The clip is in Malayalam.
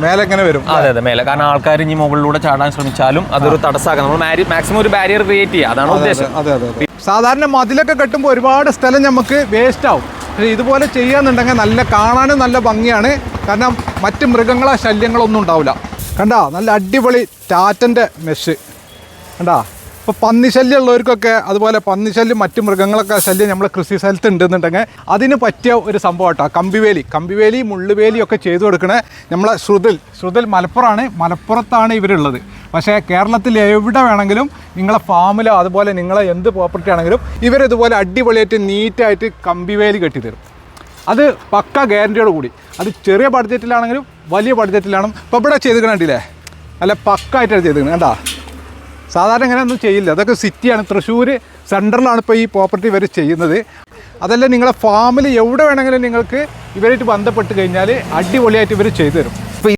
മേലെ എങ്ങനെ വരും? അതെ മേലെ. കാരണം ആൾക്കാർ ഇനി മുകളിലൂടെ ചാടാൻ ശ്രമിച്ചാലും അതൊരു തടസ്സമാക്കാം. നമ്മൾ മാക്സിമം ഒരു ബാരിയർ ക്രിയേറ്റ് ചെയ്യുക, അതാണ് ഉദ്ദേശം. അതെ. സാധാരണ മതിലൊക്കെ കെട്ടുമ്പോൾ ഒരുപാട് സ്ഥലം നമുക്ക് വേസ്റ്റ് ആവും. പക്ഷേ ഇതുപോലെ ചെയ്യാന്നുണ്ടെങ്കിൽ നല്ല കാണാനും നല്ല ഭംഗിയാണ്. കാരണം മറ്റ് മൃഗങ്ങളോ ശല്യങ്ങളൊന്നും ഉണ്ടാവില്ല. കണ്ടാ നല്ല അടിപൊളി ടാറ്റൻ്റെ മെഷ് കണ്ടാ. ഇപ്പോൾ പന്നിശല്യം ഉള്ളവർക്കൊക്കെ, അതുപോലെ പന്നിശല്യം മറ്റ് മൃഗങ്ങളൊക്കെ ശല്യം നമ്മളെ കൃഷി സ്ഥലത്ത് ഉണ്ടെന്നുണ്ടെങ്കിൽ അതിന് പറ്റിയ ഒരു സംഭവം കേട്ടോ. കമ്പിവേലി മുള്ളുവേലി ഒക്കെ ചെയ്തു കൊടുക്കണേ നമ്മളെ ശ്രുതിൽ മലപ്പുറത്താണ് ഇവരുള്ളത്. പക്ഷേ കേരളത്തിൽ എവിടെ വേണമെങ്കിലും നിങ്ങളെ ഫാമിലോ അതുപോലെ നിങ്ങളെ എന്ത് പ്രോപ്പർട്ടി ആണെങ്കിലും ഇവരിതുപോലെ അടിപൊളിയായിട്ട് നീറ്റായിട്ട് കമ്പിവേലി കെട്ടിത്തരും. അത് പക്ക ഗ്യാരൻറ്റിയോട് കൂടി. അത് ചെറിയ ബഡ്ജറ്റിലാണെങ്കിലും വലിയ ബഡ്ജറ്റിലാണെങ്കിലും ഇപ്പോൾ ഇവിടെ ചെയ്തിരിക്കണ്ടില്ലേ, നല്ല പക്കായിട്ടാണ് ചെയ്തിരിക്കുന്നത് കേട്ടോ. സാധാരണ ഇങ്ങനെയൊന്നും ചെയ്യില്ല. അതൊക്കെ സിറ്റിയാണ്, തൃശ്ശൂർ സെൻട്രലാണ് ഇപ്പോൾ ഈ പ്രോപ്പർട്ടി ഇവർ ചെയ്യുന്നത്. അതല്ല നിങ്ങളെ ഫാമിൽ എവിടെ വേണമെങ്കിലും നിങ്ങൾക്ക് ഇവരായിട്ട് ബന്ധപ്പെട്ട് കഴിഞ്ഞാൽ അടിപൊളിയായിട്ട് ഇവർ ചെയ്തു തരും.